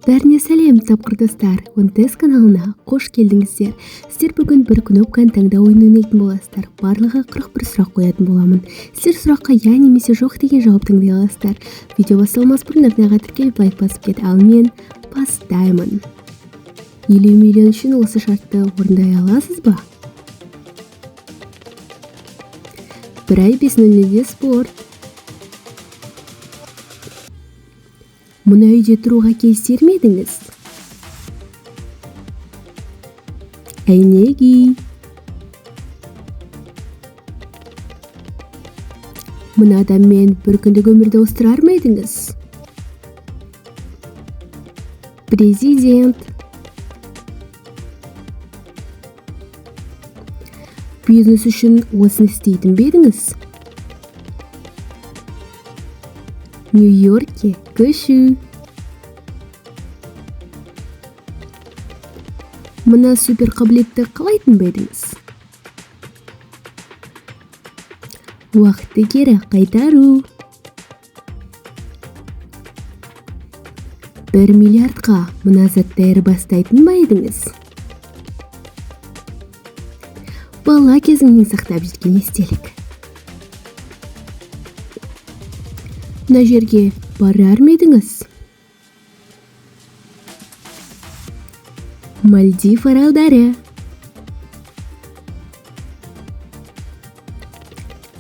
Бәріне сәлем, тапқыр достар. OneTest каналына қош келдіңіздер. Сіздер бүгін бір кнопканы таңдау ойынын ойнайтын боласыздар. Барлығы 41 сұрақ қоятын боламын. Сіздер сұраққа я немесе жоқ деген жауап таңдай аласыздар. Видео басталмас бұрын арнаға тіркеліп лайк басып кет. Ал мен бастаймын. 50 миллион үшін осы шартты орындай аласыз ба? Бір ай 5:00-де спорт. Мұны үйде тұруға келісер ме едіңіз? Әйнегі. Мұны адаммен бір күндік өмірді ауыстырар ма едіңіз? Президент. Бизнес үшін осыны істейтін бе едіңіз? Нью-Йоркке көшу. Мына супер қабілетті қалайтын ба едіңіз? Уақытты кері қайтару. 1 миллиардқа мына затты айырбастайтын ба едіңіз? Бала кезіңнен сақтап жеткен естелік. Мына жерге барар ма едіңіз? Мальдив аралдары.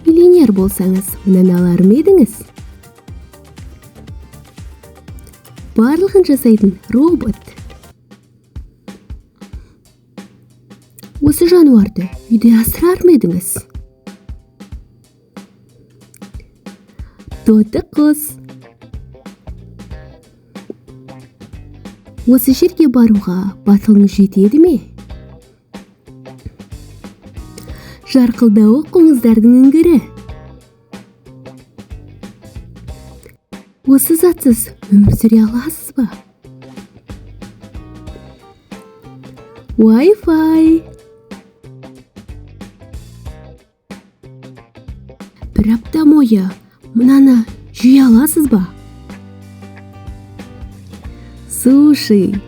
Миллионер болсаңыз, мынаны алар ма едіңіз? Барлығын жасайтын робот. Осы жануарды үйде асырар ма едіңіз? Тоты құс. Осы жерге баруға батылыңыз жетеді ме? Жарқылдауы қоңыздардың үңгірі. Осы затсыз өмір сүре аласыз ба? Wi-Fi. Бір апта бойы мынаны жей аласыз ба? Суши.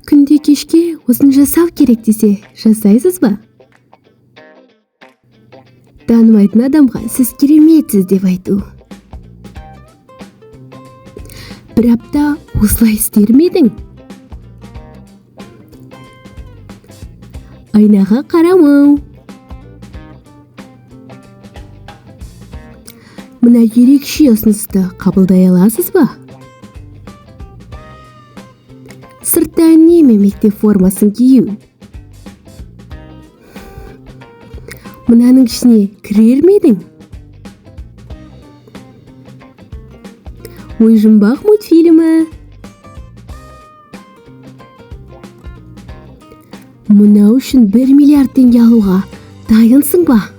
Күнде кешке осыны жасау керек десе, жасайсыз ба? Танымайтын адамға сіз кереметсіз деп айту. Бір апта осылай істер ме едің? Айнаға қарамау. Мына ерекше ұсынысты қабылдай аласыз ба? Сыртта үнемі мектеп формасын кию. Мынаның ішіне кірер ме едің? Ой-жұмбақ мультфильмі. Мынау үшін 1 миллиард теңге алуға дайынсың ба?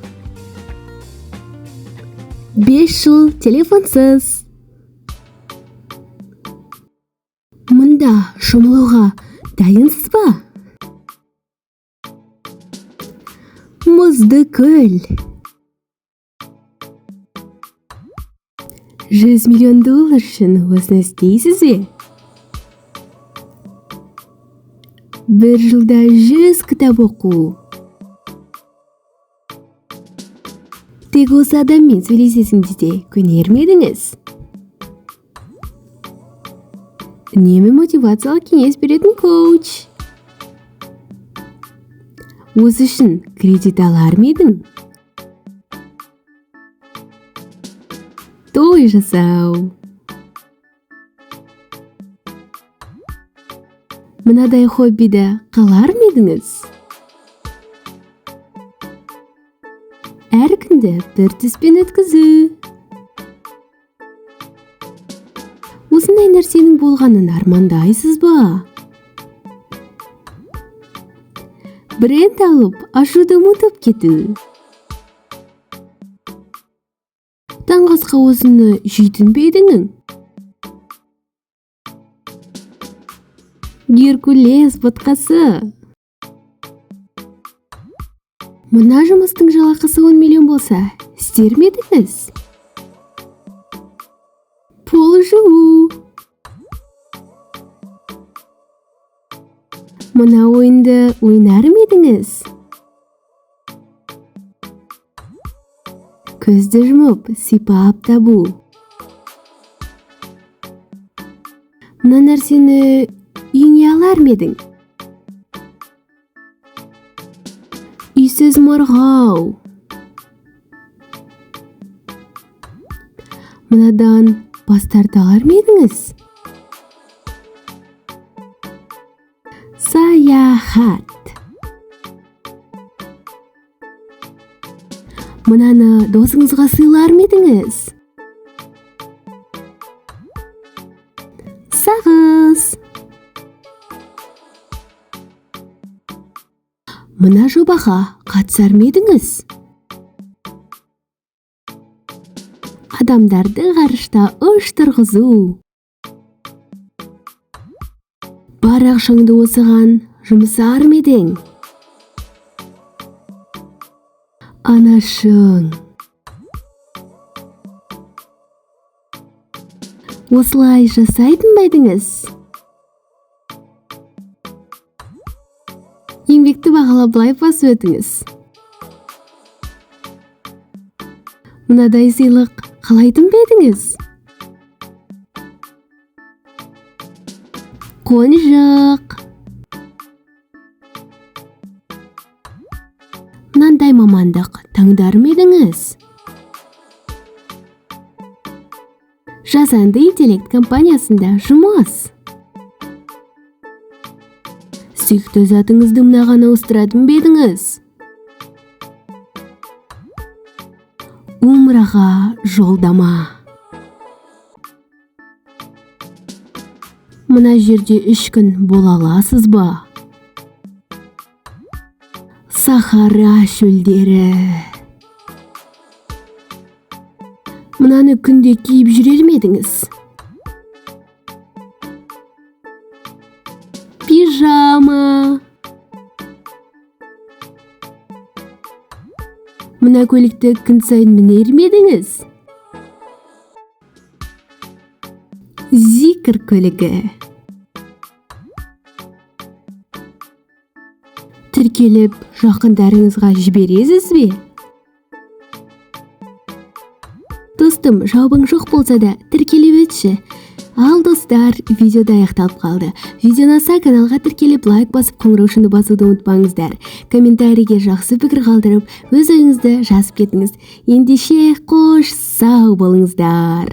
5 жыл телефонсыз. Мұнда шомылуға дайынсыз ба? Мұзды көл. 100 миллион доллар үшін осыны істейсіз бе? 1 жылда 100 кітап оқу. Тек осы адаммен сөйлесесің десе, көнер ме едіңіз? Үнемі мотивациялық кеңес беретін коуч. Осы үшін кредит алар ма едің? Той жасау. Мынадай хоббиді қалар ма едіңіз? Әр күнді бір түспен өткізу. Осындай нәрсенің болғанын армандайсыз ба? Бренд алып, ашуды ұмытып кету. Таңғы асқа осыны жейтін бе едіңіз? Геркулес ботқасы. Мына жұмыстың жалақысы 10 миллион болса, істер ме едіңіз? Жуу. Мына ойынды ойнар ма едіңіз? Көзді жұмып, сипап табу. Мына нәрсені үйіңе алар ма едің? Үйсіз морғау. Мынадан бас тарта алар ма едіңіз? Саяхат. Мынаны досыңызға сыйлар ма едіңіз? Сағыз. Мына жобаға қатысар ма едіңіз? Адамдарды ғарышта ұштырғызу. Бар ақшаңды осыған жұмсар ма едің? Анашың. Осылай жасайтын ба едіңіз? Еңбекті бағалап былай басып өтіңіз. Мынадай сыйлық қалайтын ба едіңіз? Қонжық. Мынандай мамандық таңдар ма едіңіз? Жасанды интеллект компаниясында жұмыс. Сүйікті затыңызды мынаған ауыстыратын ба едіңіз? Умраға жолдама. Мына жерде 3 күн бола аласыз ба? Сахара шөлдері. Мынаны күнде киіп жүрер ме едіңіз? Пижама. Мына көлікті күн сайын мінер ме едіңіз? Зикр көлігі. Тіркеліп, жақындарыңызға жібересіз бе? Достым, жауабың жоқ болса да тіркеліп өтші. Ал достар, видеода аяқталып қалды. Видеоны ұнаса каналға тіркеліп, лайк басып, қоңыраушыны басуды ұмытпаңыздар. Комментарийге жақсы пікір қалдырып, өз ойыңызды жазып кетіңіз. Ендеше қош сау болыңыздар.